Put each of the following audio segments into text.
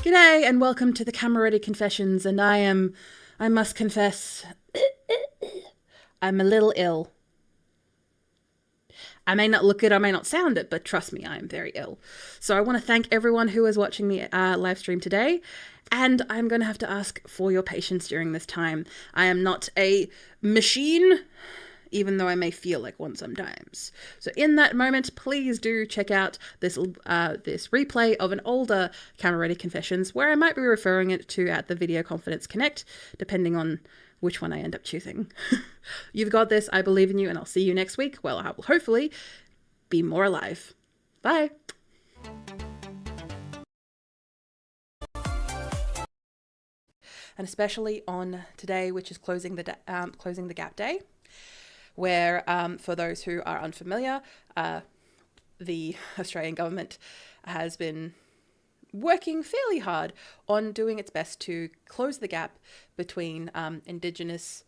G'day and welcome to the Camera Ready Confessions, and I must confess, I'm a little ill. I may not look it, I may not sound it, but trust me, I am very ill. So I want to thank everyone who is watching the live stream today, and I'm going to have to ask for your patience during this time. I am not a machine, even though I may feel like one sometimes. So in that moment, please do check out this replay of an older Camera Ready Confessions, where I might be referring it to at the Video Confidence Connect, depending on which one I end up choosing. You've got this, I believe in you, and I'll see you next week. Well, I will hopefully be more alive. Bye. And especially on today, which is closing the gap day, where for those who are unfamiliar, the Australian government has been working fairly hard on doing its best to close the gap between Indigenous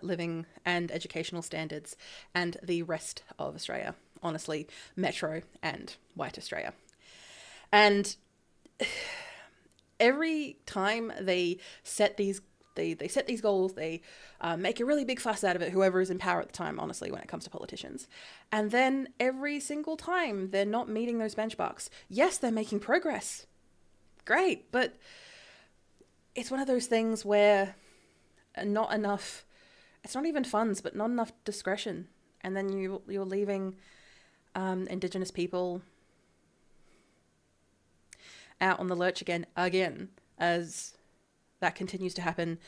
living and educational standards and the rest of Australia, honestly, Metro and White Australia. And every time they set these goals, they make a really big fuss out of it, whoever is in power at the time, honestly, when it comes to politicians. And then every single time they're not meeting those benchmarks. Yes, they're making progress. Great, but it's one of those things where not enough, it's not even funds, but not enough discretion. And then you're leaving Indigenous people out on the lurch again, as that continues to happen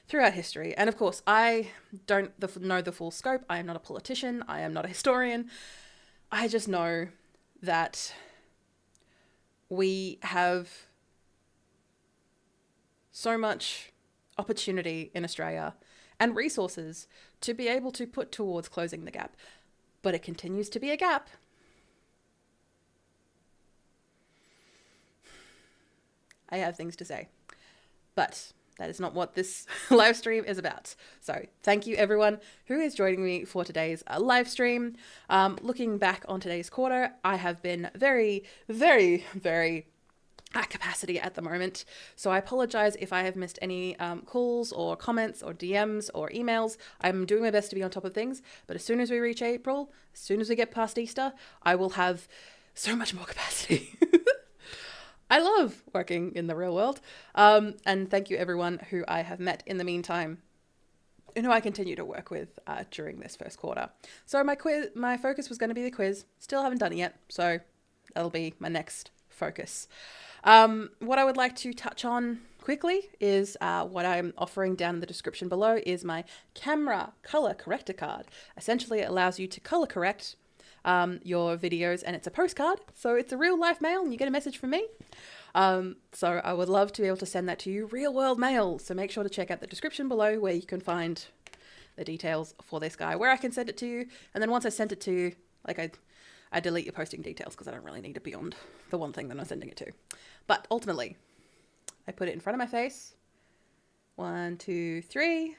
throughout history. And of course, I don't know the full scope. I am not a politician. I am not a historian. I just know that we have so much opportunity in Australia and resources to be able to put towards closing the gap. But it continues to be a gap. I have things to say. But that is not what this live stream is about. So thank you everyone who is joining me for today's live stream. Looking back on today's quarter, I have been very, very, very at capacity at the moment. So I apologize if I have missed any calls or comments or DMs or emails. I'm doing my best to be on top of things. But as soon as we reach April, as soon as we get past Easter, I will have so much more capacity. I love working in the real world. And thank you everyone who I have met in the meantime and who I continue to work with during this first quarter. So my focus was going to be the quiz. Still haven't done it yet, so that'll be my next focus. What I would like to touch on quickly is what I'm offering down in the description below is my camera color corrector card. Essentially, it allows you to color correct your videos, and it's a postcard, so it's a real life mail and you get a message from me. So I would love to be able to send that to you, real world mail. So make sure to check out the description below where you can find the details for this guy, where I can send it to you. And then once I sent it to you, like I delete your posting details because I don't really need it beyond the one thing that I'm sending it to. But ultimately, I put it in front of my face. 1, 2, 3,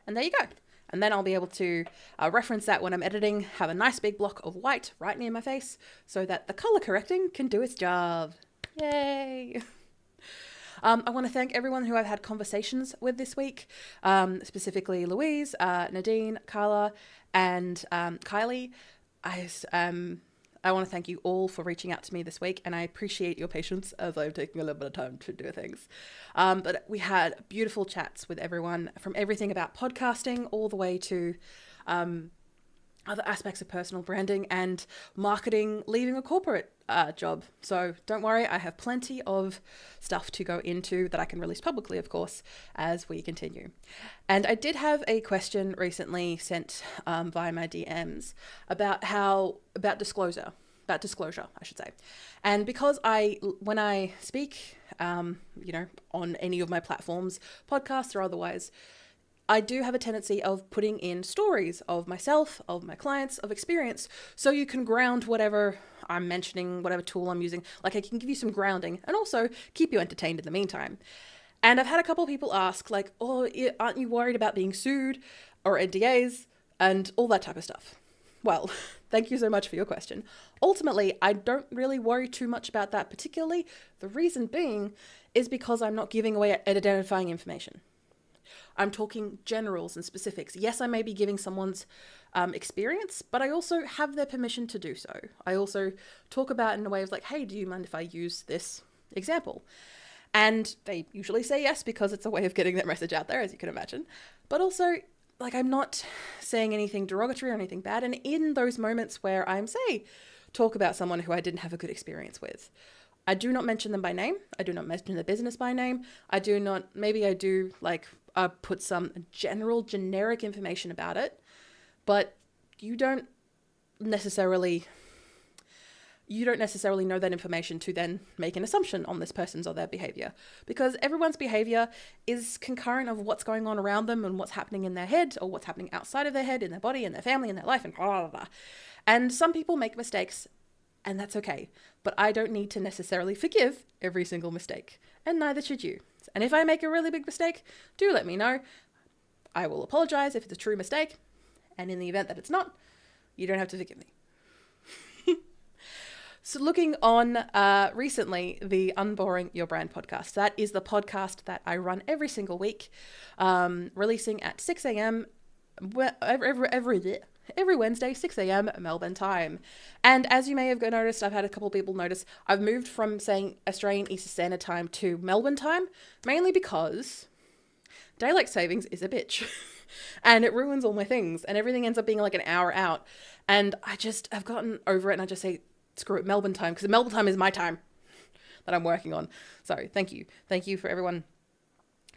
and there you go. And then I'll be able to reference that when I'm editing, have a nice big block of white right near my face so that the color correcting can do its job. Yay! I want to thank everyone who I've had conversations with this week, specifically Louise, Nadine, Carla, and Kylie. I want to thank you all for reaching out to me this week, and I appreciate your patience as I'm taking a little bit of time to do things. But we had beautiful chats with everyone, from everything about podcasting all the way to other aspects of personal branding and marketing, leaving a corporate job. So don't worry, I have plenty of stuff to go into that I can release publicly, of course, as we continue. And I did have a question recently sent via my DMs about disclosure, I should say. And because when I speak, on any of my platforms, podcasts or otherwise, I do have a tendency of putting in stories of myself, of my clients, of experience, so you can ground whatever I'm mentioning, whatever tool I'm using. Like, I can give you some grounding and also keep you entertained in the meantime. And I've had a couple of people ask, like, oh, aren't you worried about being sued or NDAs and all that type of stuff? Well, Thank you so much for your question. Ultimately, I don't really worry too much about that particularly. The reason being is because I'm not giving away identifying information. I'm talking generals and specifics. Yes, I may be giving someone's experience, but I also have their permission to do so. I also talk about it in a way of like, hey, do you mind if I use this example? And they usually say yes, because it's a way of getting that message out there, as you can imagine. But also, like, I'm not saying anything derogatory or anything bad. And in those moments where I'm, say, talk about someone who I didn't have a good experience with, I do not mention them by name. I do not mention the business by name. I do not, maybe I do put some generic information about it, but you don't necessarily know that information to then make an assumption on this person's or their behavior, because everyone's behavior is concurrent of what's going on around them and what's happening in their head or what's happening outside of their head, in their body, in their family, in their life, and blah, blah, blah. And some people make mistakes, and that's okay. But I don't need to necessarily forgive every single mistake, and neither should you. And if I make a really big mistake, do let me know. I will apologize if it's a true mistake. And in the event that it's not, you don't have to forgive me. So looking on recently, the Unboring Your Brand podcast. That is the podcast that I run every single week, releasing at 6 a.m. Every Wednesday, 6 a.m. Melbourne time. And as you may have noticed, I've had a couple of people notice, I've moved from saying Australian Eastern Standard Time to Melbourne time, mainly because daylight savings is a bitch. And it ruins all my things, and everything ends up being like an hour out. And I just have gotten over it, and I just say, screw it, Melbourne time, because Melbourne time is my time that I'm working on. So thank you. Thank you for everyone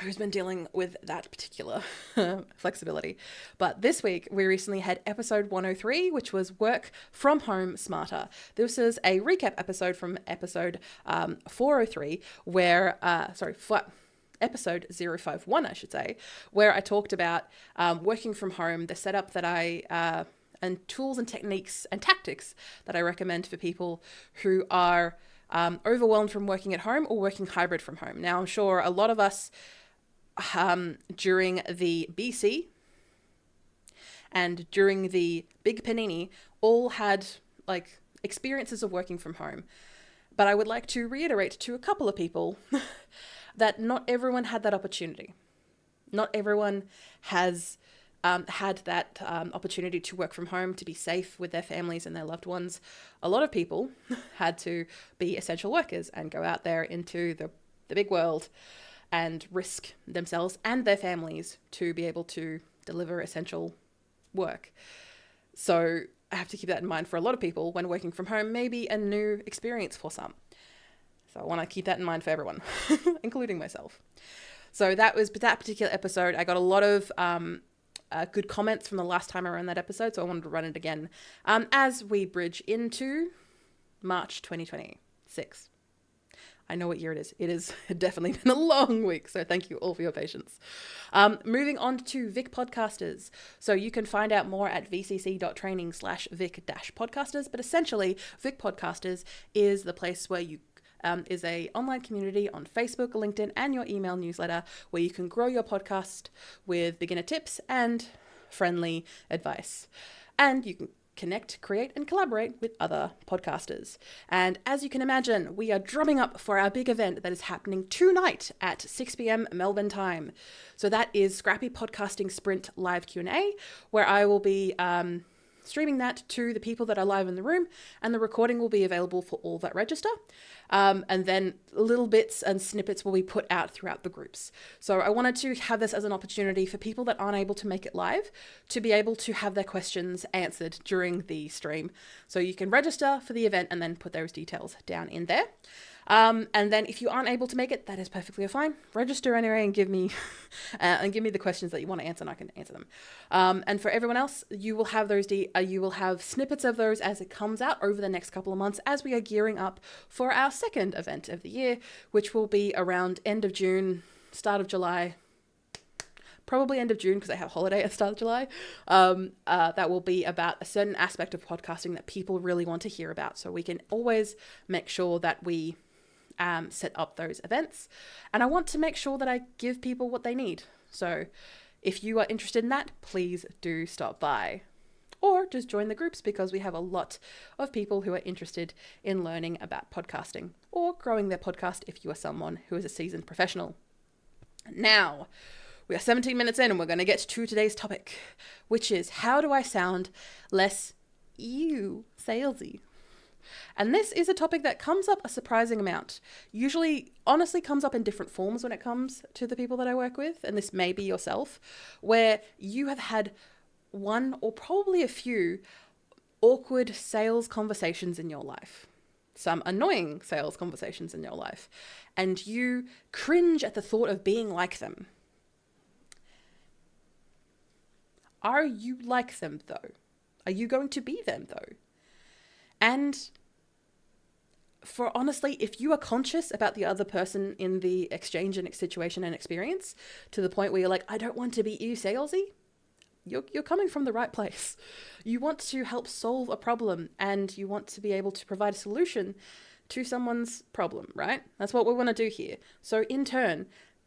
who's been dealing with that particular flexibility. But this week, we recently had episode 103, which was Work From Home Smarter. This is a recap episode from episode 403, where, episode 051, I should say, where I talked about working from home, the setup that and tools and techniques and tactics that I recommend for people who are overwhelmed from working at home or working hybrid from home. Now, I'm sure a lot of us during the BC and during the Big Panini all had experiences of working from home. But I would like to reiterate to a couple of people that not everyone had that opportunity. Not everyone has had that opportunity to work from home, to be safe with their families and their loved ones. A lot of people had to be essential workers and go out there into the big world and risk themselves and their families to be able to deliver essential work. So I have to keep that in mind for a lot of people when working from home may be a new experience for some. So I want to keep that in mind for everyone, including myself. So that was that particular episode. I got a lot of good comments from the last time I ran that episode, so I wanted to run it again as we bridge into March 2026. I know what year it is. It has definitely been a long week, so thank you all for your patience. Moving on to Vic Podcasters. So you can find out more at vcc.training/Vic-podcasters, but essentially Vic Podcasters is the place where you is a online community on Facebook, LinkedIn, and your email newsletter where you can grow your podcast with beginner tips and friendly advice. And you can connect, create, and collaborate with other podcasters. And as you can imagine, we are drumming up for our big event that is happening tonight at 6 p.m. Melbourne time. So that is Scrappy Podcasting Sprint Live Q&A, where I will be streaming that to the people that are live in the room, and the recording will be available for all that register. And then little bits and snippets will be put out throughout the groups. So I wanted to have this as an opportunity for people that aren't able to make it live to be able to have their questions answered during the stream. So you can register for the event and then put those details down in there. And then if you aren't able to make it, that is perfectly fine. Register anyway and give me the questions that you want to answer, and I can answer them. And for everyone else, you will have those you will have snippets of those as it comes out over the next couple of months as we are gearing up for our second event of the year, which will be around end of June, start of July. Probably end of June because I have a holiday at the start of July. That will be about a certain aspect of podcasting that people really want to hear about. So we can always make sure that we set up those events. And I want to make sure that I give people what they need. So if you are interested in that, please do stop by. or just join the groups because we have a lot of people who are interested in learning about podcasting or growing their podcast if you are someone who is a seasoned professional. Now, we are 17 minutes in and we're going to get to today's topic, which is how do I sound less salesy? And this is a topic that comes up a surprising amount. Usually, honestly, comes up in different forms when it comes to the people that I work with, and this may be yourself, where you have had one or probably a few awkward sales conversations in your life, some annoying sales conversations in your life, and you cringe at the thought of being like them. Are you like them, though? Are you going to be them, though? And for honestly, if you are conscious about the other person in the exchange and situation and experience to the point where you're like, I don't want to be you salesy, you're coming from the right place. You want to help solve a problem and you want to be able to provide a solution to someone's problem, right? That's what we want to do here. So in turn,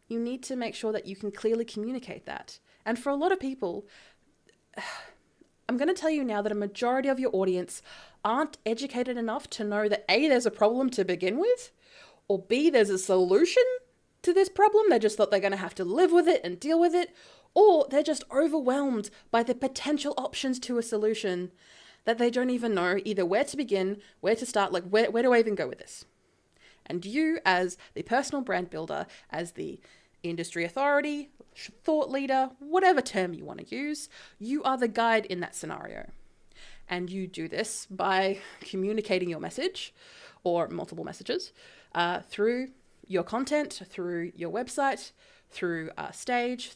you need to make sure that you can clearly communicate that. And for a lot of people, I'm going to tell you now that a majority of your audience aren't educated enough to know that A, there's a problem to begin with, or B, there's a solution to this problem. They just thought they're going to have to live with it and deal with it, or they're just overwhelmed by the potential options to a solution that they don't even know either where to begin, where to start, like where do I even go with this? And you as the personal brand builder, as the industry authority, thought leader, whatever term you want to use, you are the guide in that scenario. And you do this by communicating your message or multiple messages through your content, through your website, through stage,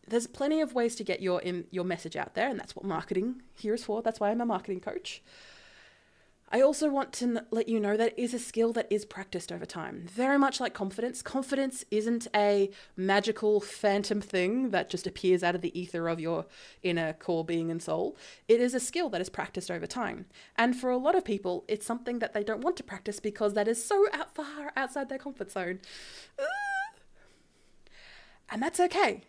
there's plenty of ways to get your message out there. And that's what marketing here is for. That's why I'm a marketing coach. I also want to let you know that it is a skill that is practiced over time. Very much like confidence. Confidence isn't a magical phantom thing that just appears out of the ether of your inner core being and soul. It is a skill that is practiced over time. And for a lot of people, it's something that they don't want to practice because that is so far outside their comfort zone. And that's okay.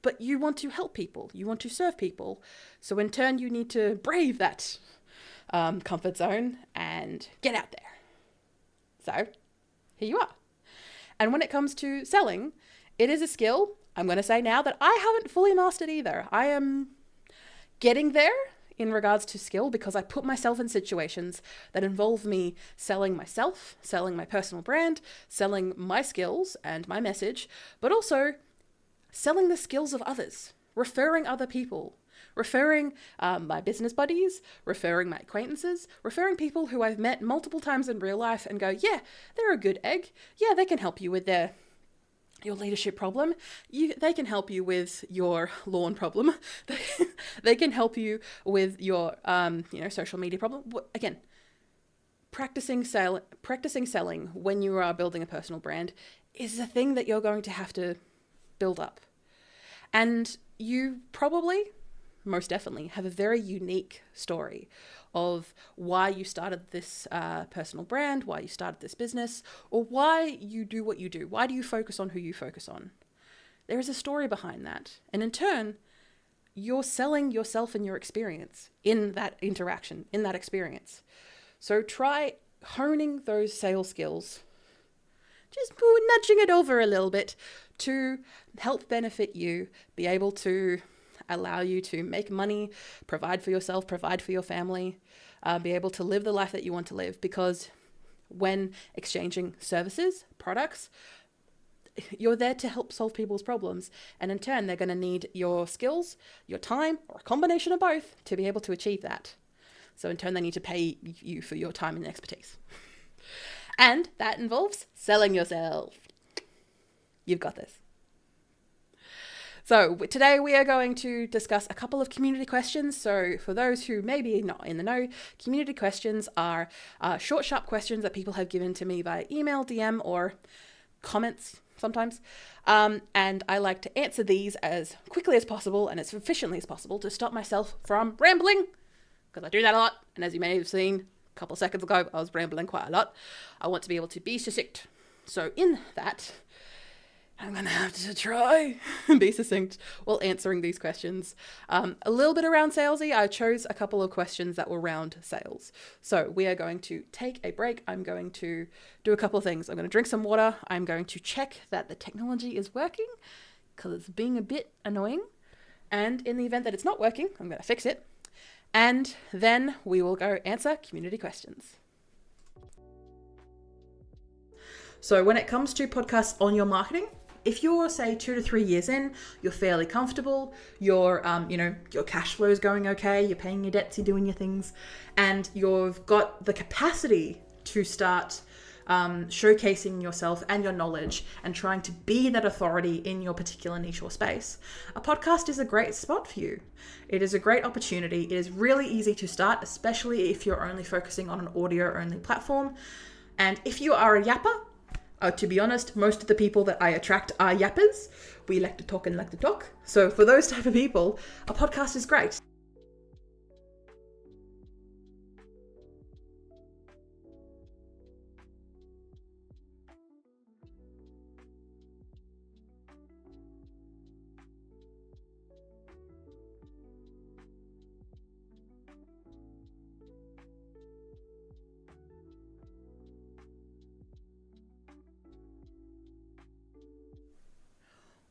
But you want to help people. You want to serve people. So in turn, you need to brave that comfort zone and get out there. So here you are. And when it comes to selling, it is a skill, I'm going to say now, that I haven't fully mastered either. I am getting there in regards to skill because I put myself in situations that involve me selling myself, selling my personal brand, selling my skills and my message, but also selling the skills of others, referring other people, referring my business buddies, referring my acquaintances, referring people who I've met multiple times in real life and go, yeah, they're a good egg. Yeah, they can help you with your leadership problem. They can help you with your lawn problem. They can help you with your social media problem. Again, practicing selling when you are building a personal brand is a thing that you're going to have to build up. And you probably, most definitely, have a very unique story of why you started this personal brand, why you started this business, or why you do what you do. Why do you focus on who you focus on? There is a story behind that. And in turn, you're selling yourself and your experience in that interaction, in that experience. So try honing those sales skills, just nudging it over a little bit to help benefit you, be able to allow you to make money, provide for yourself, provide for your family, be able to live the life that you want to live. Because when exchanging services, products, you're there to help solve people's problems. And in turn, they're going to need your skills, your time, or a combination of both to be able to achieve that. So in turn, they need to pay you for your time and expertise. And that involves selling yourself. You've got this. So today we are going to discuss a couple of community questions. So for those who may be not in the know, community questions are short, sharp questions that people have given to me via email, DM, or comments sometimes. And I like to answer these as quickly as possible and as efficiently as possible to stop myself from rambling, because I do that a lot. And as you may have seen a couple of seconds ago, I was rambling quite a lot. I want to be able to be succinct. So in that, I'm going to have to try and be succinct while answering these questions. A little bit around salesy. I chose a couple of questions that were around sales. So we are going to take a break. I'm going to do a couple of things. I'm going to drink some water. I'm going to check that the technology is working because it's being a bit annoying. And in the event that it's not working, I'm going to fix it. And then we will go answer community questions. So when it comes to podcasts on your marketing, if you're, say, 2 to 3 years in, you're fairly comfortable, your cash flow is going okay, you're paying your debts, you're doing your things, and you've got the capacity to start showcasing yourself and your knowledge and trying to be that authority in your particular niche or space, a podcast is a great spot for you. It is a great opportunity. It is really easy to start, especially if you're only focusing on an audio-only platform. And if you are a yapper, to be honest, most of the people that I attract are yappers. We like to talk and like to talk. So for those type of people, a podcast is great.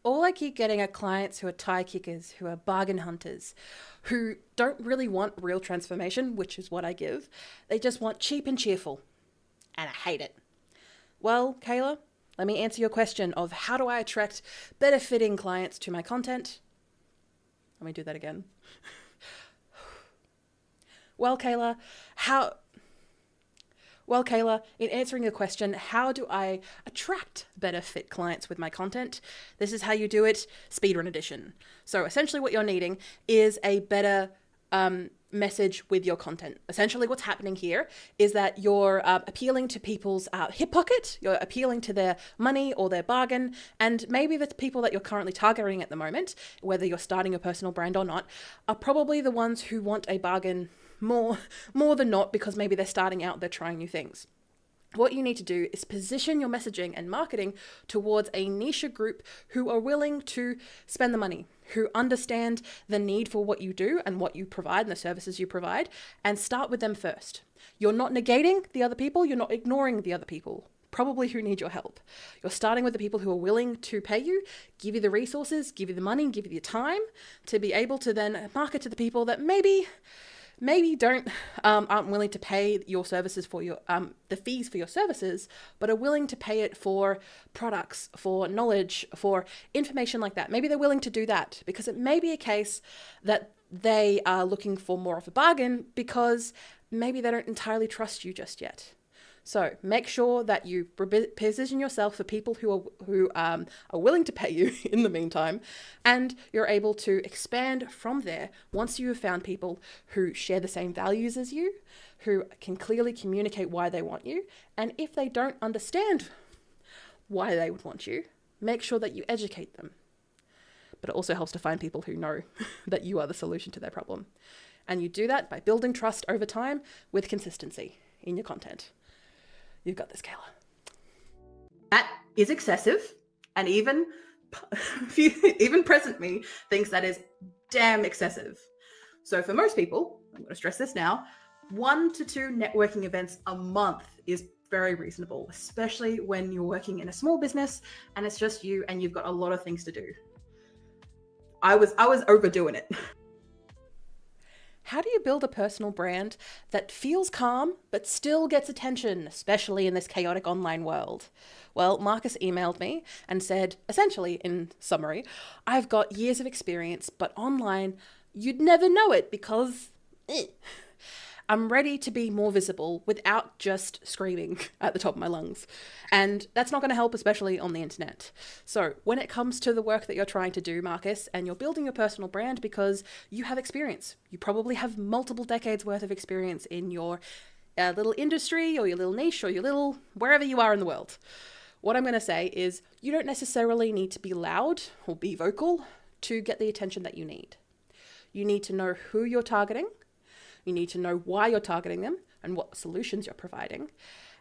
All I keep getting are clients who are tie kickers, who are bargain hunters, who don't really want real transformation, which is what I give. They just want cheap and cheerful. And I hate it. Well, Kayla, let me answer your question of how do I attract better fitting clients to my content? Let me do that again. Well, Kayla, in answering your question, how do I attract better fit clients with my content? This is how you do it, speedrun edition. So essentially what you're needing is a better message with your content. Essentially what's happening here is that you're appealing to people's hip pocket, you're appealing to their money or their bargain, and maybe the people that you're currently targeting at the moment, whether you're starting a personal brand or not, are probably the ones who want a bargain more than not, because maybe they're starting out, they're trying new things. What you need to do is position your messaging and marketing towards a niche group who are willing to spend the money, who understand the need for what you do and what you provide and the services you provide, and start with them first. You're not negating the other people, you're not ignoring the other people, probably who need your help. You're starting with the people who are willing to pay you, give you the resources, give you the money, give you the time to be able to then market to the people that maybe aren't willing to pay your services for your the fees for your services, but are willing to pay it for products, for knowledge, for information like that. Maybe they're willing to do that because it may be a case that they are looking for more of a bargain because maybe they don't entirely trust you just yet. So make sure that you position yourself for people who are willing to pay you in the meantime, and you're able to expand from there once you have found people who share the same values as you, who can clearly communicate why they want you. And if they don't understand why they would want you, make sure that you educate them. But it also helps to find people who know that you are the solution to their problem. And you do that by building trust over time with consistency in your content. You've got this, Kayla. That is excessive, and even present me thinks that is damn excessive. So for most people, I'm going to stress this now, 1 to 2 networking events a month is very reasonable, especially when you're working in a small business and it's just you and you've got a lot of things to do. I was overdoing it. How do you build a personal brand that feels calm but still gets attention, especially in this chaotic online world? Well, Marcus emailed me and said, essentially in summary, I've got years of experience, but online you'd never know it because I'm ready to be more visible without just screaming at the top of my lungs. And that's not going to help, especially on the internet. So when it comes to the work that you're trying to do, Marcus, and you're building your personal brand because you have experience, you probably have multiple decades worth of experience in your little industry or your little niche or your little wherever you are in the world. What I'm going to say is you don't necessarily need to be loud or be vocal to get the attention that you need. You need to know who you're targeting. You need to know why you're targeting them and what solutions you're providing.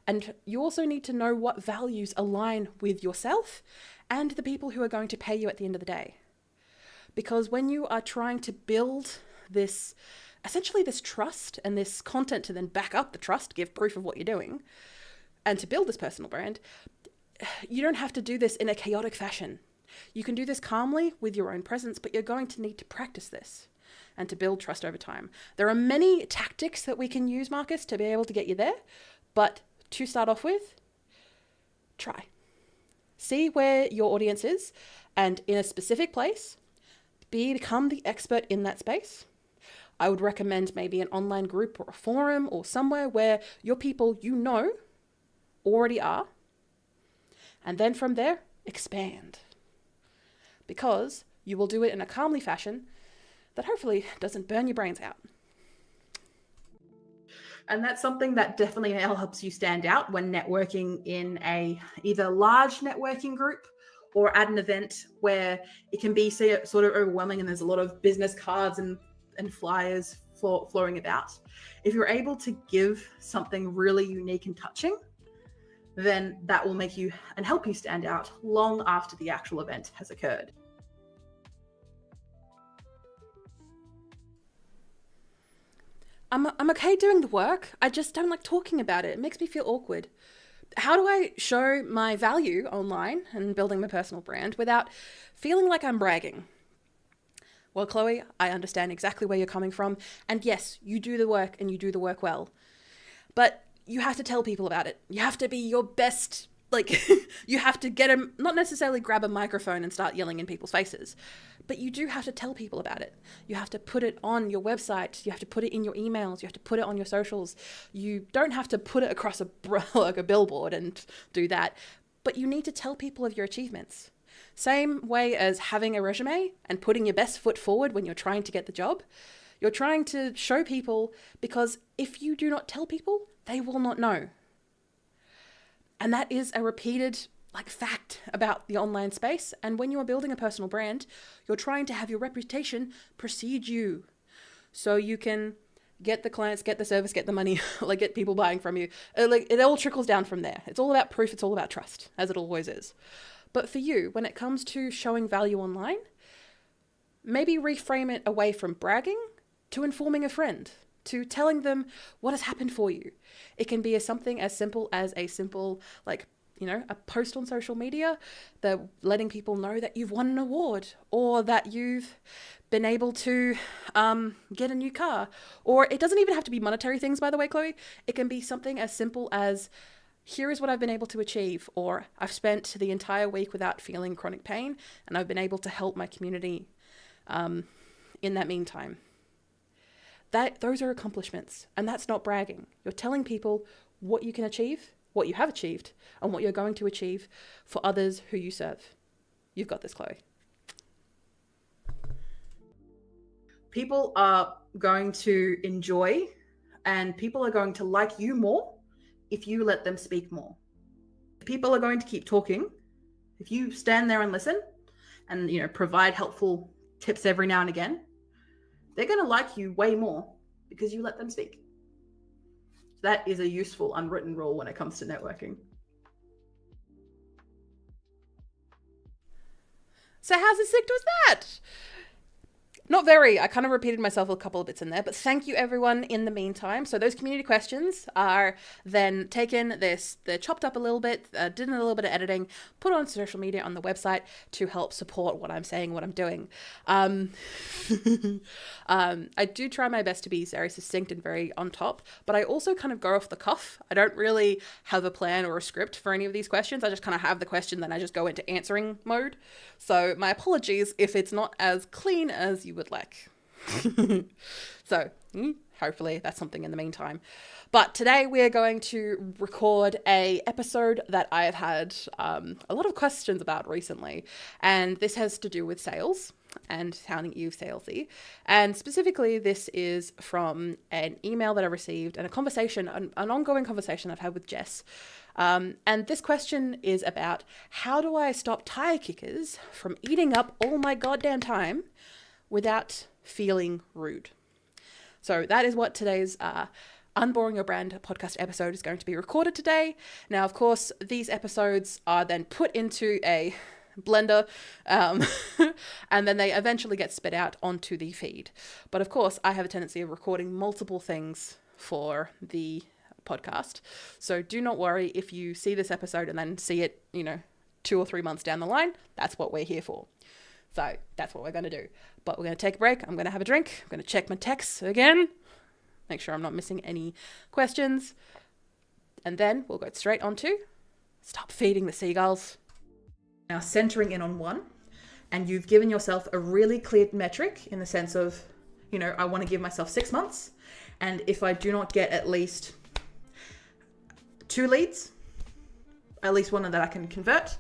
And you also need to know what values align with yourself and the people who are going to pay you at the end of the day. Because when you are trying to build this, essentially this trust and this content to then back up the trust, give proof of what you're doing, and to build this personal brand, you don't have to do this in a chaotic fashion. You can do this calmly with your own presence, but you're going to need to practice this and to build trust over time. There are many tactics that we can use, Marcus, to be able to get you there. But to start off with, try. See where your audience is, and in a specific place, become the expert in that space. I would recommend maybe an online group or a forum or somewhere where your people you know already are. And then from there, expand. Because you will do it in a calmly fashion that hopefully doesn't burn your brains out. And that's something that definitely helps you stand out when networking in a either large networking group or at an event where it can be sort of overwhelming and there's a lot of business cards and flyers flowing about. If you're able to give something really unique and touching, then that will make you and help you stand out long after the actual event has occurred. I'm okay doing the work. I just don't like talking about it. It makes me feel awkward. How do I show my value online and building my personal brand without feeling like I'm bragging? Well, Chloe, I understand exactly where you're coming from. And yes, you do the work and you do the work well. But you have to tell people about it. You have to be your best, you have to get them, not necessarily grab a microphone and start yelling in people's faces, but you do have to tell people about it. You have to put it on your website. You have to put it in your emails. You have to put it on your socials. You don't have to put it across a billboard and do that, but you need to tell people of your achievements. Same way as having a resume and putting your best foot forward when you're trying to get the job. You're trying to show people, because if you do not tell people, they will not know. And that is a repeated fact about the online space. And when you are building a personal brand, you're trying to have your reputation precede you, so you can get the clients, get the service, get the money, get people buying from you. It all trickles down from there. It's all about proof. It's all about trust, as it always is. But for you, when it comes to showing value online, maybe reframe it away from bragging to informing a friend, to telling them what has happened for you. It can be something as simple as a post on social media, that letting people know that you've won an award, or that you've been able to get a new car. Or it doesn't even have to be monetary things, by the way, Chloe. It can be something as simple as, here is what I've been able to achieve, or I've spent the entire week without feeling chronic pain, and I've been able to help my community in that meantime. Those are accomplishments, and that's not bragging. You're telling people what you can achieve, what you have achieved, and what you're going to achieve for others who you serve. You've got this, Chloe. People are going to enjoy, and people are going to like you more if you let them speak more. People are going to keep talking if you stand there and listen and provide helpful tips every now and again. They're going to like you way more because you let them speak. That is a useful unwritten rule when it comes to networking. So how succinct was that? Not very. I kind of repeated myself a couple of bits in there, but thank you everyone in the meantime. So those community questions are then taken, they're chopped up a little bit, did a little bit of editing, put on social media on the website to help support what I'm saying, what I'm doing. I do try my best to be very succinct and very on top, but I also kind of go off the cuff. I don't really have a plan or a script for any of these questions. I just kind of have the question, then I just go into answering mode. So my apologies if it's not as clean as you would like. So hopefully that's something in the meantime. But today we are going to record a episode that I have had a lot of questions about recently, and this has to do with sales and sounding you salesy. And specifically, this is from an email that I received and a conversation, an ongoing conversation I've had with Jess. And this question is about, how do I stop tire kickers from eating up all my goddamn time without feeling rude? So that is what today's Unboring Your Brand podcast episode is going to be recorded today. Now, of course, these episodes are then put into a blender, and then they eventually get spit out onto the feed. But of course, I have a tendency of recording multiple things for the podcast. So do not worry if you see this episode and then see it, 2 or 3 months down the line. That's what we're here for. So that's what we're going to do. But we're going to take a break. I'm going to have a drink. I'm going to check my texts again. Make sure I'm not missing any questions. And then we'll go straight on to stop feeding the seagulls. Now centering in on one, and you've given yourself a really clear metric in the sense of, I want to give myself 6 months. And if I do not get at least 2 leads, at least one that I can convert,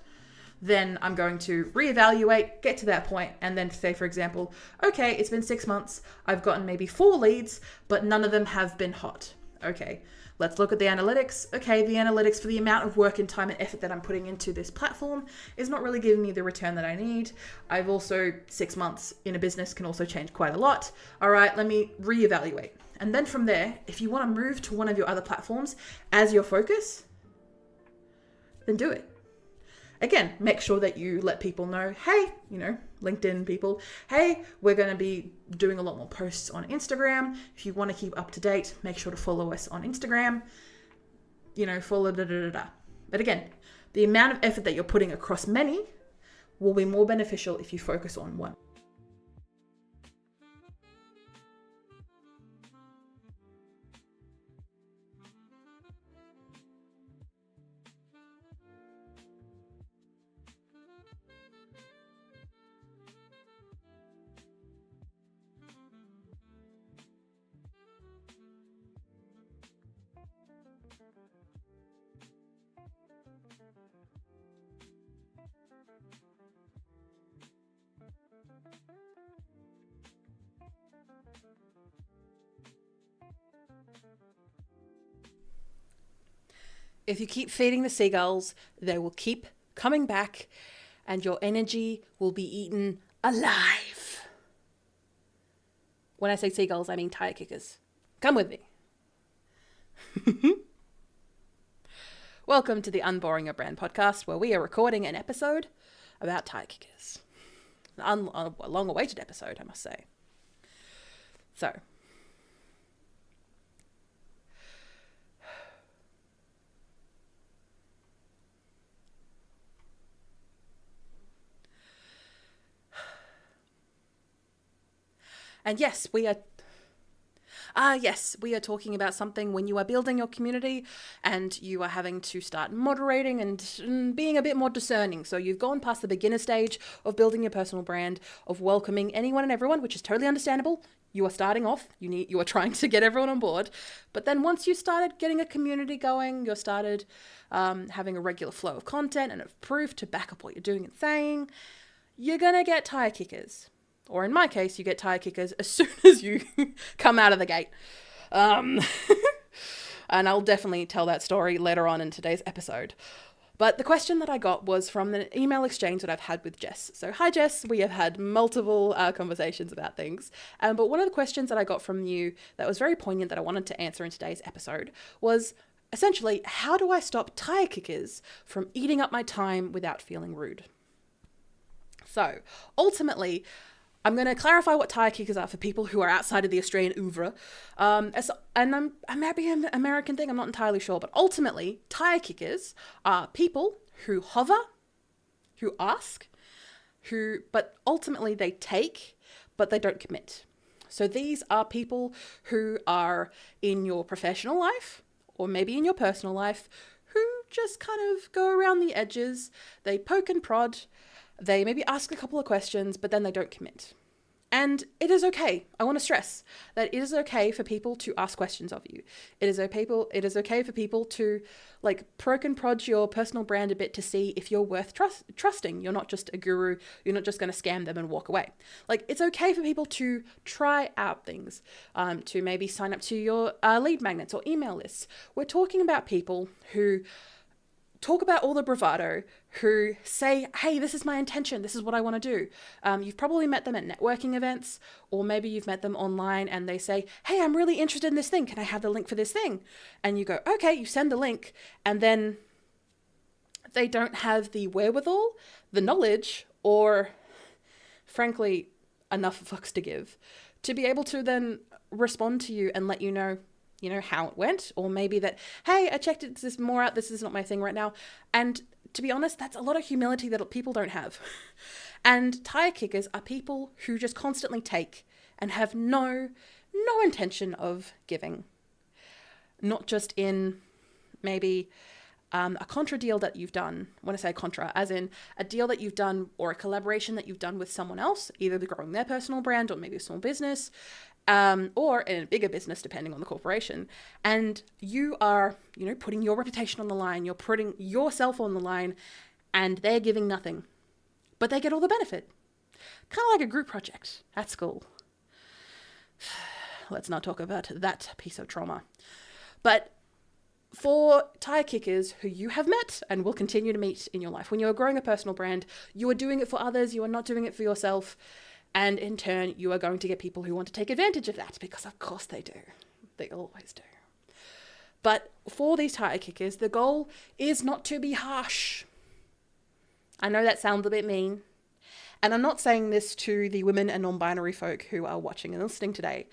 then I'm going to reevaluate, get to that point, and then say, for example, okay, it's been 6 months. I've gotten maybe 4 leads, but none of them have been hot. Okay, let's look at the analytics. Okay, the analytics for the amount of work and time and effort that I'm putting into this platform is not really giving me the return that I need. I've also, 6 months in a business can also change quite a lot. All right, let me reevaluate. And then from there, if you want to move to one of your other platforms as your focus, then do it. Again, make sure that you let people know, hey, LinkedIn people, hey, we're going to be doing a lot more posts on Instagram. If you want to keep up to date, make sure to follow us on Instagram, follow But again, the amount of effort that you're putting across many will be more beneficial if you focus on one. If you keep feeding the seagulls, they will keep coming back and your energy will be eaten alive. When I say seagulls, I mean tire kickers. Come with me. Welcome to the Unboring Your Brand podcast, where we are recording an episode about tire kickers. A long-awaited episode, I must say. So, and yes, we are talking about something when you are building your community and you are having to start moderating and being a bit more discerning. So you've gone past the beginner stage of building your personal brand, of welcoming anyone and everyone, which is totally understandable. You are starting off, you are trying to get everyone on board. But then once you started getting a community going, you started having a regular flow of content and of proof to back up what you're doing and saying, you're going to get tire kickers. Or in my case, you get tire kickers as soon as you come out of the gate. And I'll definitely tell that story later on in today's episode. But the question that I got was from the email exchange that I've had with Jess. So hi, Jess. We have had multiple conversations about things. But one of the questions that I got from you that was very poignant that I wanted to answer in today's episode was essentially, how do I stop tire kickers from eating up my time without feeling rude? So ultimately, I'm going to clarify what tire kickers are for people who are outside of the Australian oeuvre. And maybe an American thing, I'm not entirely sure. But ultimately, tire kickers are people who hover, who ask, but ultimately they take, but they don't commit. So these are people who are in your professional life, or maybe in your personal life, who just kind of go around the edges. They poke and prod. They maybe ask a couple of questions, but then they don't commit. And it is okay. I want to stress that it is okay for people to ask questions of you. It is okay for people to poke and prod your personal brand a bit to see if you're worth trusting. You're not just a guru. You're not just going to scam them and walk away. It's okay for people to try out things, to maybe sign up to your lead magnets or email lists. We're talking about people who talk about all the bravado who say, hey, this is my intention. This is what I want to do. You've probably met them at networking events, or maybe you've met them online and they say, hey, I'm really interested in this thing. Can I have the link for this thing? And you go, okay, you send the link, and then they don't have the wherewithal, the knowledge, or frankly, enough fucks to give to be able to then respond to you and let you know how it went, or maybe that, hey, I checked this more out. This is not my thing right now. And to be honest, that's a lot of humility that people don't have. And tire kickers are people who just constantly take and have no intention of giving. Not just in maybe a contra deal that you've done. When I say contra, as in a deal that you've done or a collaboration that you've done with someone else, either growing their personal brand or maybe a small business, or in a bigger business, depending on the corporation. And you are, putting your reputation on the line, you're putting yourself on the line, and they're giving nothing, but they get all the benefit. Kind of like a group project at school. Let's not talk about that piece of trauma. But for tire kickers who you have met and will continue to meet in your life, when you are growing a personal brand, you are doing it for others, you are not doing it for yourself. And in turn, you are going to get people who want to take advantage of that, because of course they do. They always do. But for these tire kickers, the goal is not to be harsh. I know that sounds a bit mean. And I'm not saying this to the women and non-binary folk who are watching and listening today.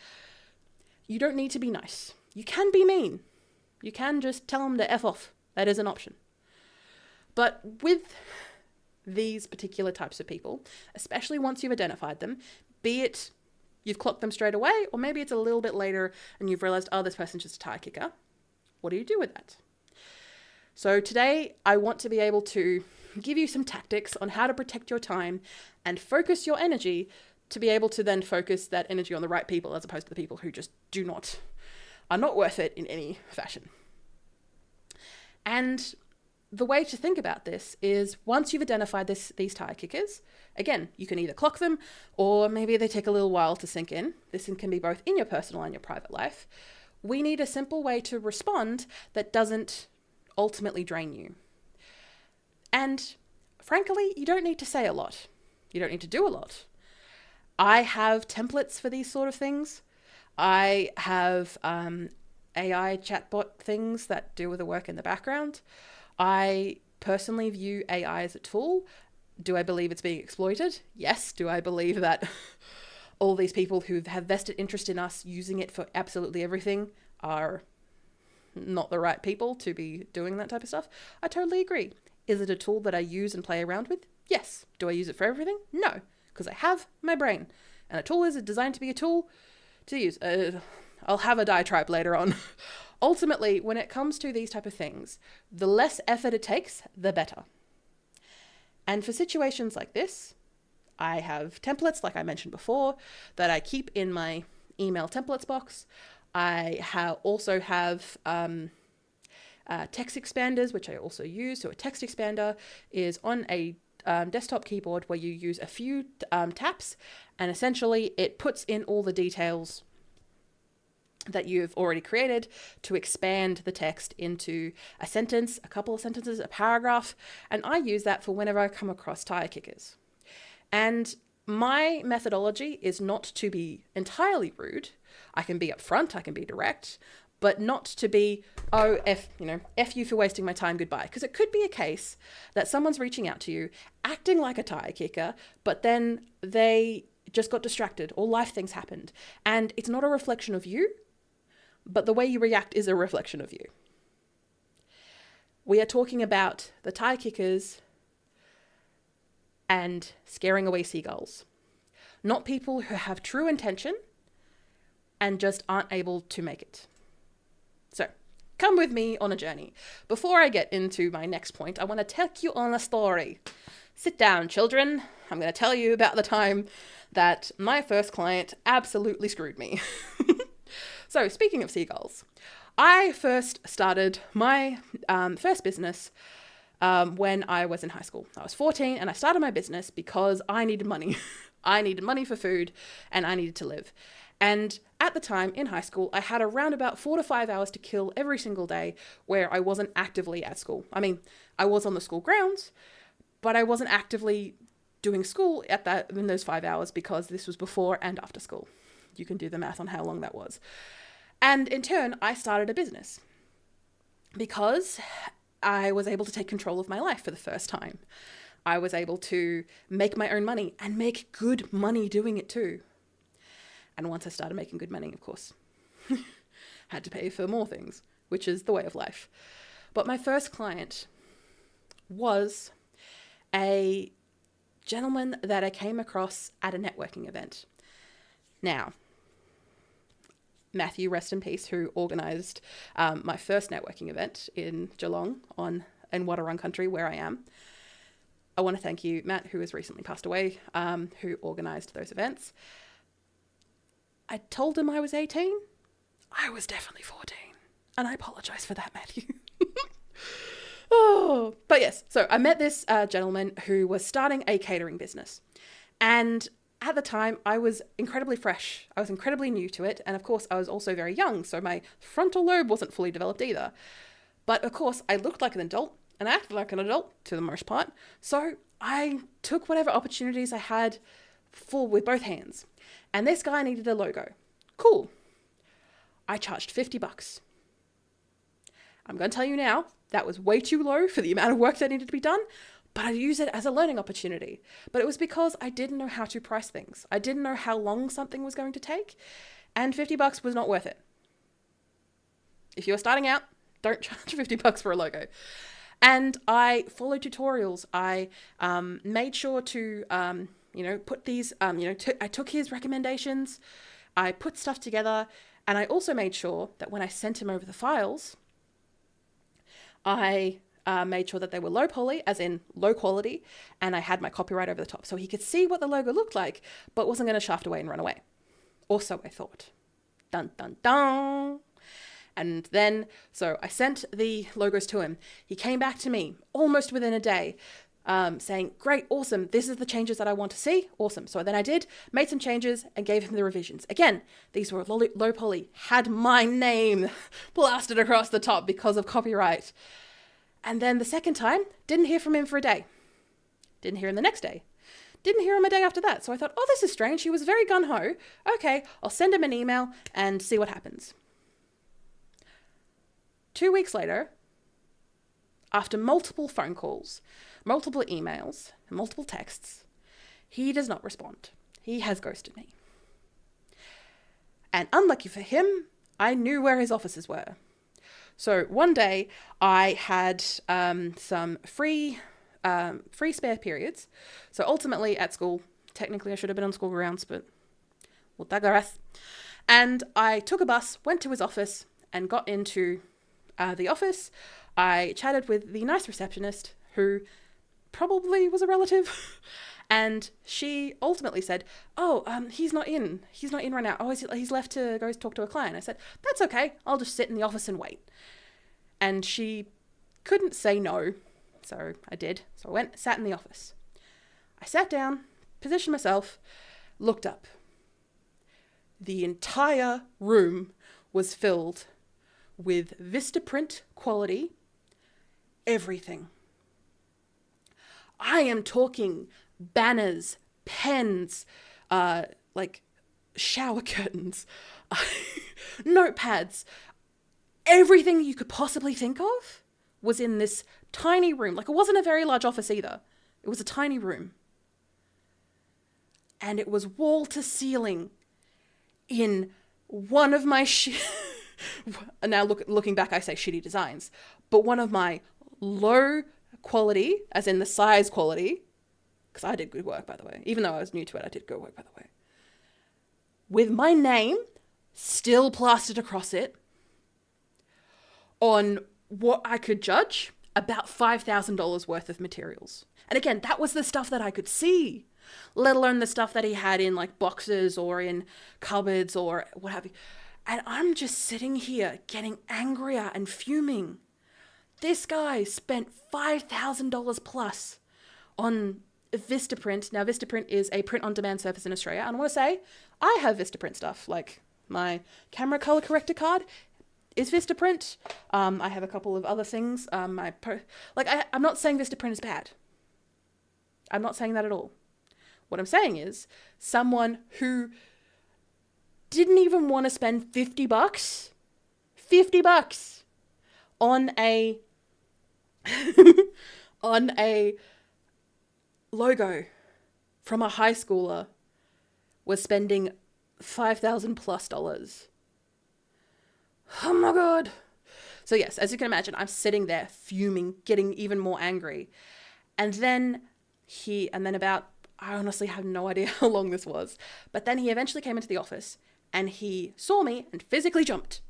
You don't need to be nice. You can be mean. You can just tell them to F off. That is an option. But with these particular types of people, especially once you've identified them, be it you've clocked them straight away, or maybe it's a little bit later and you've realized, oh, this person's just a tire kicker. What do you do with that? So today I want to be able to give you some tactics on how to protect your time and focus your energy to be able to then focus that energy on the right people, as opposed to the people who just are not worth it in any fashion. And the way to think about this is, once you've identified these tire kickers, again, you can either clock them, or maybe they take a little while to sink in. This can be both in your personal and your private life. We need a simple way to respond that doesn't ultimately drain you. And frankly, you don't need to say a lot. You don't need to do a lot. I have templates for these sort of things. I have AI chatbot things that do with the work in the background. I personally view AI as a tool. Do I believe it's being exploited? Yes. Do I believe that all these people who have vested interest in us using it for absolutely everything are not the right people to be doing that type of stuff? I totally agree. Is it a tool that I use and play around with? Yes. Do I use it for everything? No, because I have my brain. And a tool is designed to be a tool to use. I'll have a diatribe later on. Ultimately, when it comes to these type of things, the less effort it takes, the better. And for situations like this, I have templates, like I mentioned before, that I keep in my email templates box. I also have text expanders, which I also use. So a text expander is on a desktop keyboard where you use a few taps, and essentially it puts in all the details that you've already created to expand the text into a sentence, a couple of sentences, a paragraph. And I use that for whenever I come across tire kickers. And my methodology is not to be entirely rude. I can be upfront, I can be direct, but not to be, oh, F you for wasting my time, goodbye. Because it could be a case that someone's reaching out to you, acting like a tire kicker, but then they just got distracted or life things happened. And it's not a reflection of you, but the way you react is a reflection of you. We are talking about the tire kickers and scaring away seagulls, not people who have true intention and just aren't able to make it. So come with me on a journey. Before I get into my next point, I want to take you on a story. Sit down, children. I'm going to tell you about the time that my first client absolutely screwed me. So speaking of seagulls, I first started my first business when I was in high school. I was 14 and I started my business because I needed money. I needed money for food and I needed to live. And at the time in high school, I had around about 4 to 5 hours to kill every single day where I wasn't actively at school. I mean, I was on the school grounds, but I wasn't actively doing school in those 5 hours because this was before and after school. You can do the math on how long that was. And in turn, I started a business because I was able to take control of my life for the first time. I was able to make my own money and make good money doing it too. And once I started making good money, of course, had to pay for more things, which is the way of life. But my first client was a gentleman that I came across at a networking event. Now, Matthew, rest in peace, who organised my first networking event in Geelong in Wadawurrung country, where I am. I want to thank you, Matt, who has recently passed away, who organised those events. I told him I was 18. I was definitely 14. And I apologise for that, Matthew. Oh, but yes, so I met this gentleman who was starting a catering business. And at the time, I was incredibly fresh. I was incredibly new to it. And of course, I was also very young, so my frontal lobe wasn't fully developed either. But of course, I looked like an adult and I acted like an adult to the most part. So I took whatever opportunities I had with both hands. And this guy needed a logo. Cool. I charged $50. I'm going to tell you now, that was way too low for the amount of work that needed to be done, but I used it as a learning opportunity. But it was because I didn't know how to price things. I didn't know how long something was going to take, and $50 was not worth it. If you're starting out, don't charge $50 for a logo. And I followed tutorials. I made sure to put these, I took his recommendations, I put stuff together, and I also made sure that when I sent him over the files, I made sure that they were low poly, as in low quality, and I had my copyright over the top so he could see what the logo looked like, but wasn't going to shaft away and run away. Or so I thought. Dun, dun, dun. And then, so I sent the logos to him. He came back to me almost within a day, saying, great, awesome, this is the changes that I want to see, awesome. So then I made some changes and gave him the revisions. Again, these were low poly, had my name plastered across the top because of copyright. And then the second time, didn't hear from him for a day. Didn't hear him the next day. Didn't hear him a day after that. So I thought, oh, this is strange. He was very gung-ho. Okay, I'll send him an email and see what happens. 2 weeks later, after multiple phone calls, multiple emails, and multiple texts, he does not respond. He has ghosted me. And unlucky for him, I knew where his offices were. So one day I had some free spare periods. So ultimately at school, technically I should have been on school grounds, but we'll digress. And I took a bus, went to his office, and got into the office. I chatted with the nice receptionist who probably was a relative. And she ultimately said, oh, he's not in right now. Oh, he's left to go talk to a client. I said, that's okay. I'll just sit in the office and wait. And she couldn't say no. So I did. So I went, sat in the office. I sat down, positioned myself, looked up. The entire room was filled with Vistaprint quality everything. I am talking banners, pens, like shower curtains, notepads, everything you could possibly think of was in this tiny room. Like, it wasn't a very large office either. It was a tiny room. And it was wall to ceiling in one of my now looking back, I say shitty designs, but one of my low quality, as in the size quality, because I did good work, by the way. Even though I was new to it, I did good work, by the way. With my name still plastered across it on what I could judge about $5,000 worth of materials. And again, that was the stuff that I could see, let alone the stuff that he had in like boxes or in cupboards or what have you. And I'm just sitting here getting angrier and fuming. This guy spent $5,000 plus on Vistaprint. Now, Vistaprint is a print-on-demand service in Australia. And I want to say, I have Vistaprint stuff. Like, my camera color corrector card is Vistaprint. I have a couple of other things. I'm not saying Vistaprint is bad. I'm not saying that at all. What I'm saying is, someone who didn't even want to spend $50 on a on a logo from a high schooler was spending $5,000+. Oh my God. So yes, as you can imagine, I'm sitting there fuming, getting even more angry. And then I honestly have no idea how long this was, but then he eventually came into the office and he saw me and physically jumped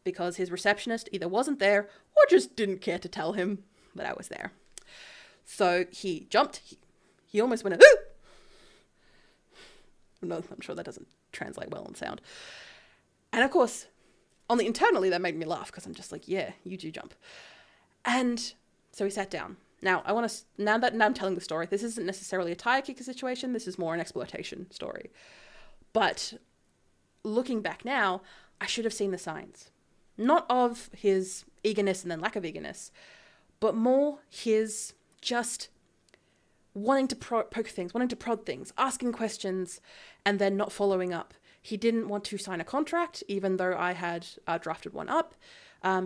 because his receptionist either wasn't there or just didn't care to tell him that I was there. So he jumped. He almost went, ooh! No, I'm sure that doesn't translate well on sound. And of course, internally, that made me laugh because I'm just like, yeah, you do jump. And so he sat down. Now, now I'm telling the story, this isn't necessarily a tire kicker situation. This is more an exploitation story. But looking back now, I should have seen the signs. Not of his eagerness and then lack of eagerness, but more his just wanting to poke things, wanting to prod things, asking questions, and then not following up. He didn't want to sign a contract, even though I had drafted one up.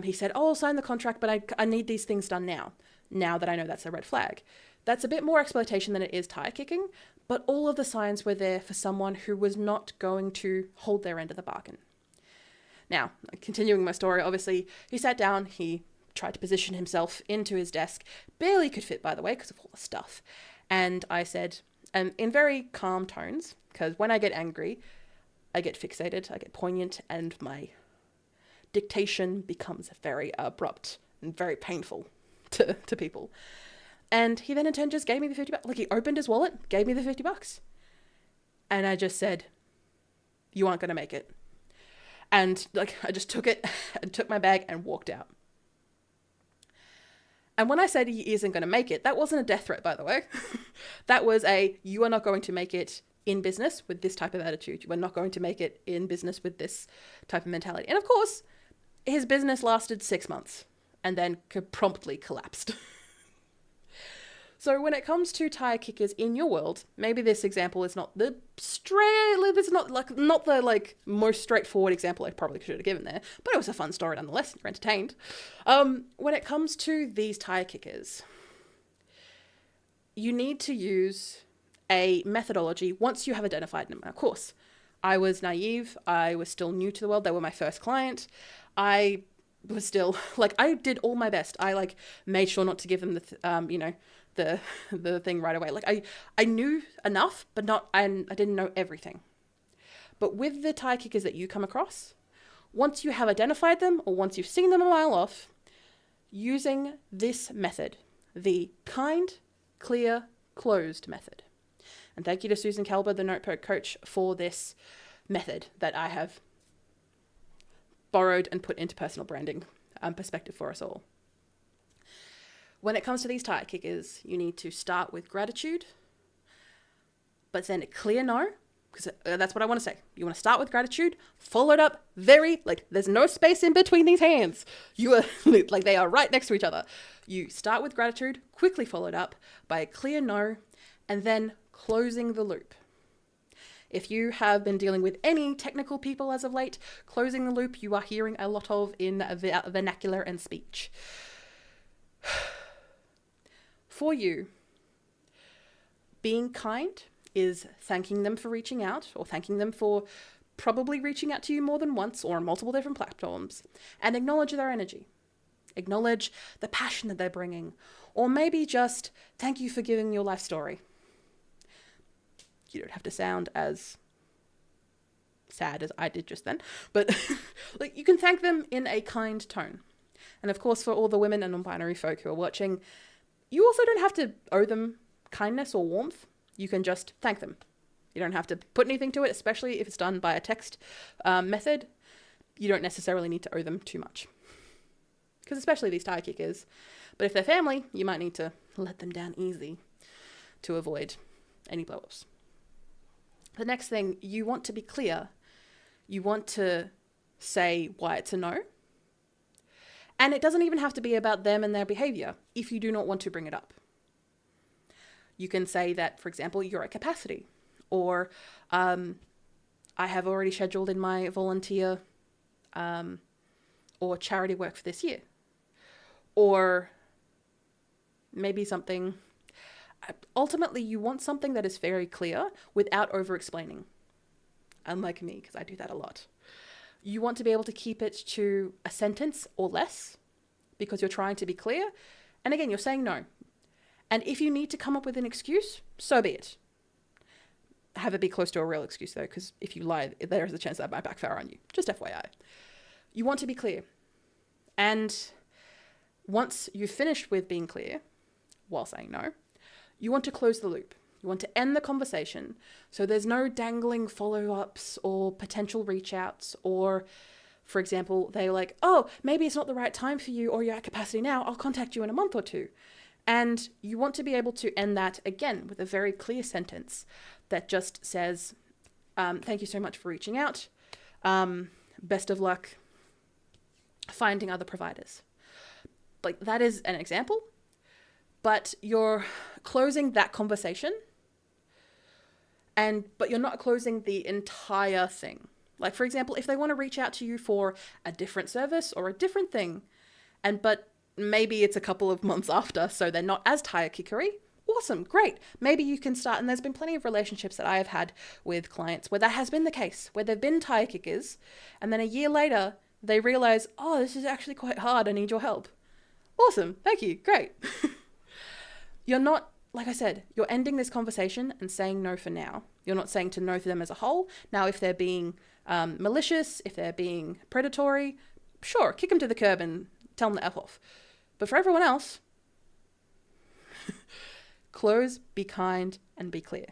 He said, I'll sign the contract, but I need these things done now that I know that's a red flag. That's a bit more exploitation than it is tire kicking, but all of the signs were there for someone who was not going to hold their end of the bargain. Now, continuing my story, obviously, he sat down, he tried to position himself into his desk, barely could fit, by the way, because of all the stuff. And I said, in very calm tones, because when I get angry, I get fixated, I get poignant, and my dictation becomes very abrupt and very painful to people. And he then in turn just gave me the $50. Like, he opened his wallet, gave me the $50. And I just said, you aren't going to make it. And like, I just took it and took my bag and walked out. And when I said he isn't going to make it, that wasn't a death threat, by the way. That was you are not going to make it in business with this type of attitude. You are not going to make it in business with this type of mentality. And of course, his business lasted 6 months and then promptly collapsed. So when it comes to tire kickers in your world, maybe this example is not the most straightforward example I probably should have given there, but it was a fun story nonetheless. You're entertained. When it comes to these tire kickers, you need to use a methodology once you have identified them. Of course, I was naive. I was still new to the world. They were my first client. I was still I did all my best. I made sure not to give them the thing right away. I knew enough, but I didn't know everything. But with the tire kickers that you come across, once you have identified them or once you've seen them a mile off, using this method, the kind, clear, closed method. And thank you to Susan Kalber, the Notebook coach, for this method that I have borrowed and put into personal branding perspective for us all. When it comes to these tire kickers, you need to start with gratitude, but then a clear no, because that's what I want to say. You want to start with gratitude, followed up there's no space in between these hands. You are they are right next to each other. You start with gratitude, quickly followed up by a clear no, and then closing the loop. If you have been dealing with any technical people as of late, closing the loop you are hearing a lot of in vernacular and speech. For you, being kind is thanking them for reaching out, or thanking them for probably reaching out to you more than once or on multiple different platforms, and acknowledge their energy. Acknowledge the passion that they're bringing, or maybe just thank you for giving your life story. You don't have to sound as sad as I did just then, but you can thank them in a kind tone. And of course, for all the women and non-binary folk who are watching, you also don't have to owe them kindness or warmth. You can just thank them. You don't have to put anything to it, especially if it's done by a text method. You don't necessarily need to owe them too much. Because especially these tire kickers. But if they're family, you might need to let them down easy. to avoid any blow-ups. The next thing, you want to be clear. You want to say why it's a no. And it doesn't even have to be about them and their behavior if you do not want to bring it up. You can say that, for example, you're at capacity, or I have already scheduled in my volunteer or charity work for this year. Or maybe something, ultimately you want something that is very clear without over-explaining. Unlike me, because I do that a lot. You want to be able to keep it to a sentence or less because you're trying to be clear. And again, you're saying no. And if you need to come up with an excuse, so be it. Have it be close to a real excuse though, because if you lie, there is a chance that might backfire on you. Just FYI. You want to be clear. And once you've finished with being clear, while saying no, you want to close the loop. You want to end the conversation so there's no dangling follow-ups or potential reach-outs, or, for example, they're like, oh, maybe it's not the right time for you, or you're at capacity now, I'll contact you in a month or two. And you want to be able to end that, again, with a very clear sentence that just says, thank you so much for reaching out. Best of luck finding other providers. Like, that is an example, but you're closing that conversation, but you're not closing the entire thing. Like, for example, if they want to reach out to you for a different service or a different thing, but maybe it's a couple of months after, so they're not as tire kickery, awesome, great. Maybe you can start, and there's been plenty of relationships that I have had with clients where that has been the case, where they've been tire kickers, and then a year later, they realize, oh, this is actually quite hard, I need your help. Awesome, thank you, great. You're not, like I said, you're ending this conversation and saying no for now. You're not saying to no to them as a whole. Now, if they're being malicious, if they're being predatory, sure, kick them to the curb and tell them to F off. But for everyone else, close, be kind, and be clear.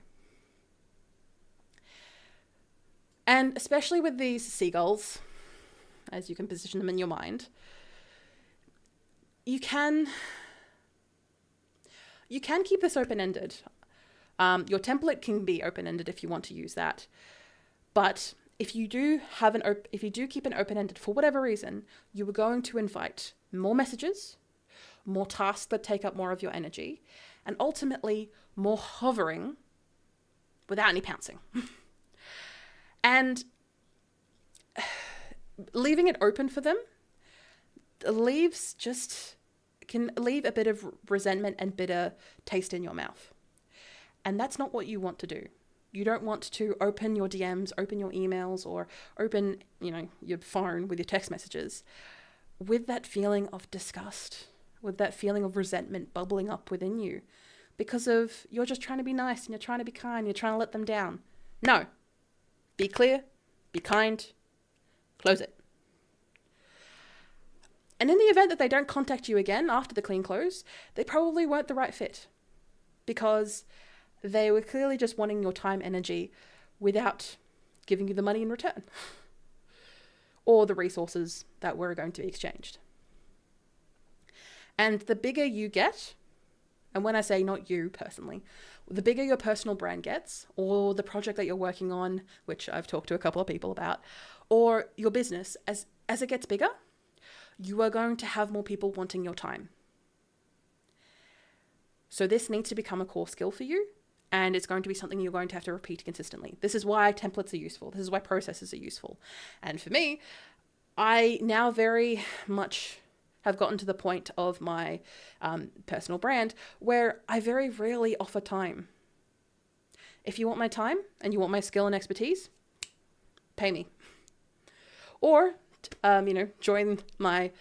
And especially with these seagulls, as you can position them in your mind, you can keep this open-ended. Your template can be open-ended if you want to use that. But if you do keep an open-ended for whatever reason, you are going to invite more messages, more tasks that take up more of your energy, and ultimately more hovering without any pouncing. And leaving it open for them can leave a bit of resentment and bitter taste in your mouth. And that's not what you want to do. You don't want to open your DMs, open your emails, or open, your phone with your text messages with that feeling of disgust, with that feeling of resentment bubbling up within you because of you're just trying to be nice and you're trying to be kind, you're trying to let them down. No. Be clear, be kind, close it. And in the event that they don't contact you again after the clean close, they probably weren't the right fit because they were clearly just wanting your time, energy without giving you the money in return or the resources that were going to be exchanged. And the bigger you get, and when I say not you personally, the bigger your personal brand gets, or the project that you're working on, which I've talked to a couple of people about, or your business, as it gets bigger, you are going to have more people wanting your time. So this needs to become a core skill for you, and it's going to be something you're going to have to repeat consistently. This is why templates are useful. This is why processes are useful. And for me, I now very much have gotten to the point of my personal brand where I very rarely offer time. If you want my time and you want my skill and expertise, pay me. Or join my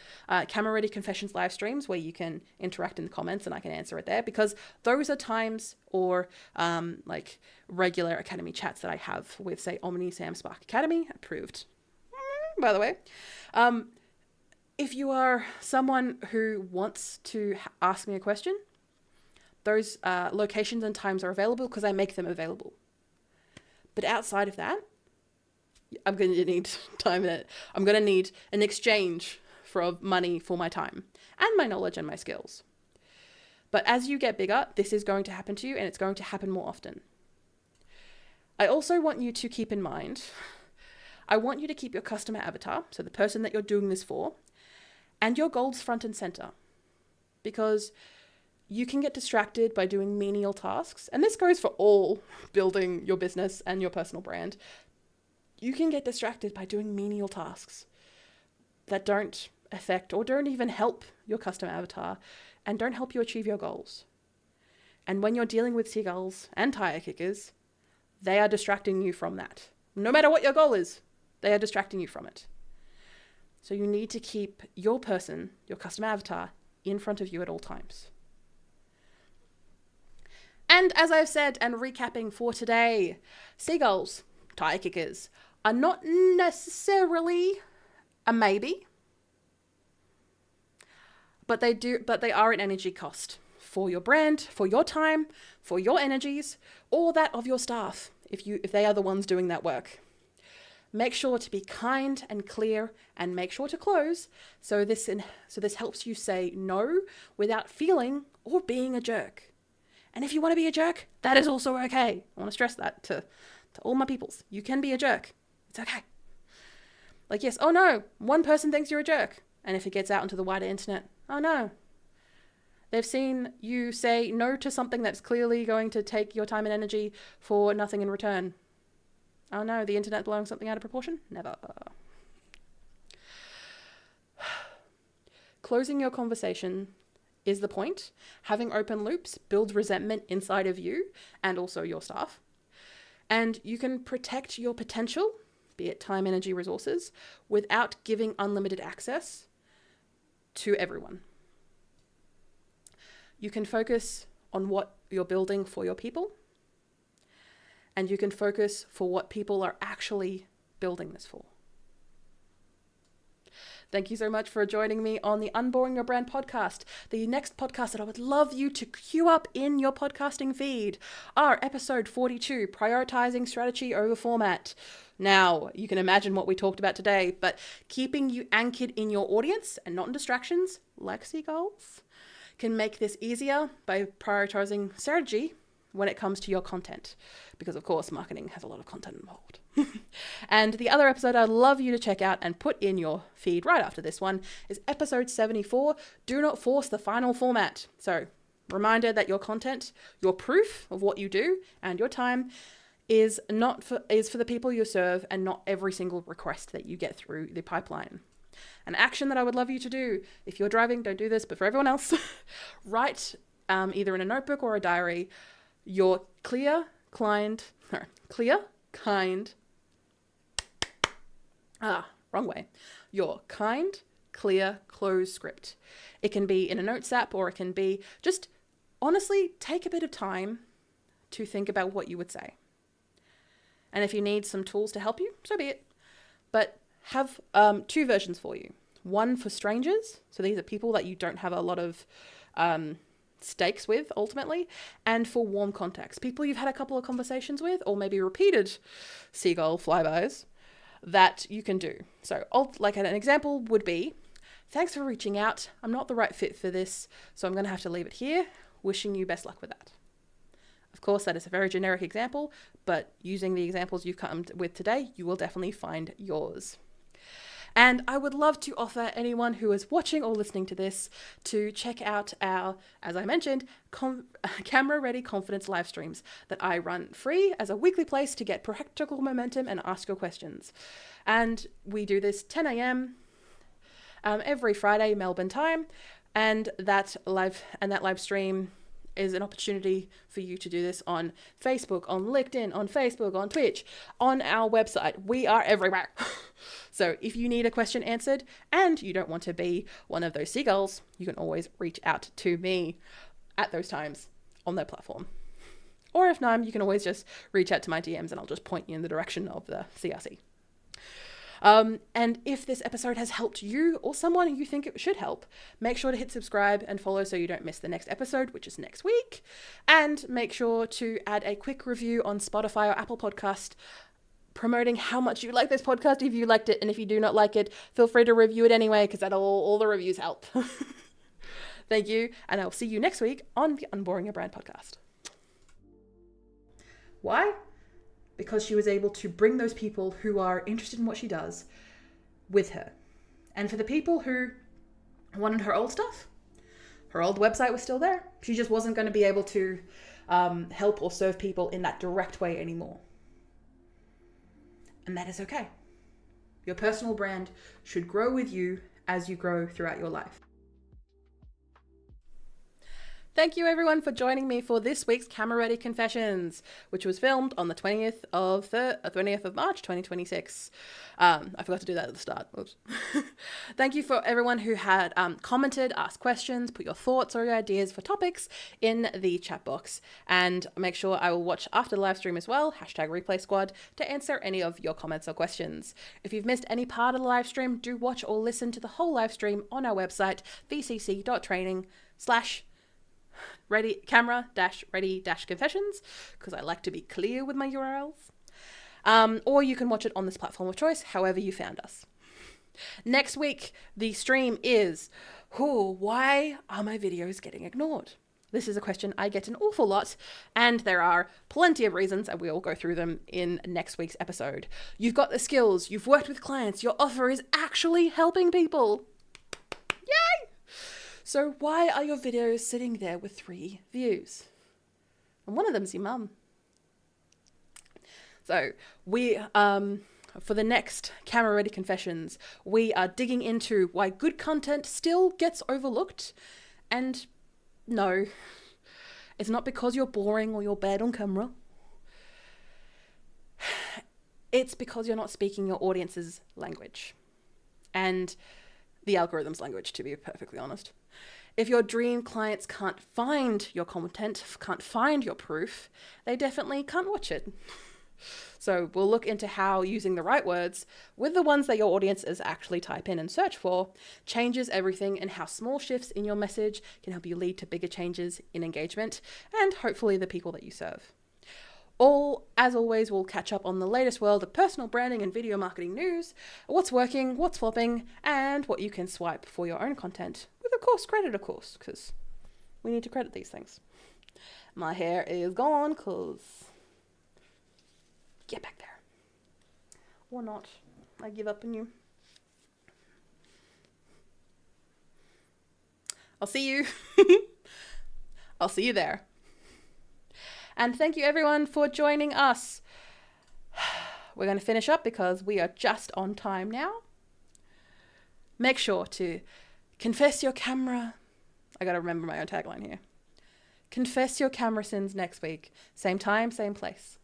Camera Ready Confessions live streams where you can interact in the comments and I can answer it there, because those are times, or regular Academy chats that I have with, say, Omni Sam Spark Academy, approved, by the way. If you are someone who wants to ask me a question, those locations and times are available because I make them available. But outside of that, I'm going to need time in it. I'm going to need an exchange for money for my time and my knowledge and my skills. But as you get bigger, this is going to happen to you, and it's going to happen more often. I also want you to keep in mind, I want you to keep your customer avatar, so the person that you're doing this for, and your goals front and center. Because you can get distracted by doing menial tasks, and this goes for all building your business and your personal brand. You can get distracted by doing menial tasks that don't affect or don't even help your customer avatar and don't help you achieve your goals. And when you're dealing with seagulls and tire kickers, they are distracting you from that. No matter what your goal is, they are distracting you from it. So you need to keep your person, your customer avatar, in front of you at all times. And as I've said, and recapping for today, seagulls, tire kickers, are not necessarily a maybe, but they are an energy cost for your brand, for your time, for your energies, or that of your staff, if they are the ones doing that work. Make sure to be kind and clear, and make sure to close, so this helps you say no without feeling or being a jerk. And if you want to be a jerk, that is also okay. I want to stress that to all my peoples. You can be a jerk. It's okay. Like, yes, oh no, one person thinks you're a jerk. And if it gets out into the wider internet, oh no. They've seen you say no to something that's clearly going to take your time and energy for nothing in return. Oh no, the internet blowing something out of proportion? Never. Closing your conversation is the point. Having open loops builds resentment inside of you and also your staff. And you can protect your potential, be it time, energy, resources, without giving unlimited access to everyone. You can focus on what you're building for your people, and you can focus for what people are actually building this for. Thank you so much for joining me on the Unboring Your Brand podcast. The next podcast that I would love you to queue up in your podcasting feed are episode 42, Prioritizing Strategy Over Format. Now, you can imagine what we talked about today, but keeping you anchored in your audience and not in distractions, like seagulls, can make this easier by prioritizing strategy when it comes to your content. Because, of course, marketing has a lot of content involved. And the other episode I'd love you to check out and put in your feed right after this one is episode 74, Do Not Force the Final Format. So, reminder that your content, your proof of what you do, and your time is for the people you serve and not every single request that you get through the pipeline. An action that I would love you to do, if you're driving, don't do this, but for everyone else, write either in a notebook or a diary, your kind, your kind, clear, close script. It can be in a notes app, or it can be just, honestly, take a bit of time to think about what you would say. And if you need some tools to help you, so be it. But have two versions for you. One for strangers, so these are people that you don't have a lot of stakes with ultimately, and for warm contacts, people you've had a couple of conversations with, or maybe repeated seagull flybys that you can do. So like an example would be, thanks for reaching out. I'm not the right fit for this, so I'm going to have to leave it here. Wishing you best luck with that. Of course, that is a very generic example, but using the examples you've come with today, you will definitely find yours. And I would love to offer anyone who is watching or listening to this to check out our, as I mentioned, camera-ready confidence live streams that I run free as a weekly place to get practical momentum and ask your questions. And we do this 10 a.m. Every Friday, Melbourne time, and that live stream is an opportunity for you to do this on Facebook, on LinkedIn, on Facebook, on Twitch, on our website. We are everywhere. So if you need a question answered and you don't want to be one of those seagulls, you can always reach out to me at those times on that platform. Or if not, you can always just reach out to my DMs and I'll just point you in the direction of the CRC. And if this episode has helped you or someone you think it should help, make sure to hit subscribe and follow so you don't miss the next episode, which is next week. And make sure to add a quick review on Spotify or Apple Podcast promoting how much you like this podcast if you liked it. And if you do not like it, feel free to review it anyway, because that'll all the reviews help. Thank you, and I'll see you next week on the Unboring Your Brand podcast. Why? Because she was able to bring those people who are interested in what she does with her. And for the people who wanted her old stuff, her old website was still there. She just wasn't going to be able to help or serve people in that direct way anymore. And that is okay. Your personal brand should grow with you as you grow throughout your life. Thank you everyone for joining me for this week's Camera Ready Confessions, which was filmed on the 20th of March 2026. I forgot to do that at the start. Oops. Thank you for everyone who had commented, asked questions, put your thoughts or your ideas for topics in the chat box. And make sure I will watch after the live stream as well, #ReplaySquad, to answer any of your comments or questions. If you've missed any part of the live stream, do watch or listen to the whole live stream on our website, vcc.training/camera-ready-confessions, because I like to be clear with my URLs. Or you can watch it on this platform of choice, however you found us. Next week, the stream is, why are my videos getting ignored? This is a question I get an awful lot, and there are plenty of reasons, and we'll go through them in next week's episode. You've got the skills, you've worked with clients, your offer is actually helping people. Yay! So why are your videos sitting there with 3 views? And one of them's your mum. So we, for the next Camera Ready Confessions, we are digging into why good content still gets overlooked. And no, it's not because you're boring or you're bad on camera. It's because you're not speaking your audience's language. And the algorithm's language, to be perfectly honest. If your dream clients can't find your content, can't find your proof, they definitely can't watch it. So we'll look into how using the right words with the ones that your audiences actually type in and search for changes everything, and how small shifts in your message can help you lead to bigger changes in engagement and hopefully the people that you serve. As always, we'll catch up on the latest world of personal branding and video marketing news, what's working, what's flopping, and what you can swipe for your own content. With, of course, credit, because we need to credit these things. My hair is gone, because get back there. Or not. I give up on you. I'll see you. I'll see you there. And thank you everyone for joining us. We're going to finish up because we are just on time now. Make sure to confess your camera. I got to remember my own tagline here. Confess your camera sins next week. Same time, same place.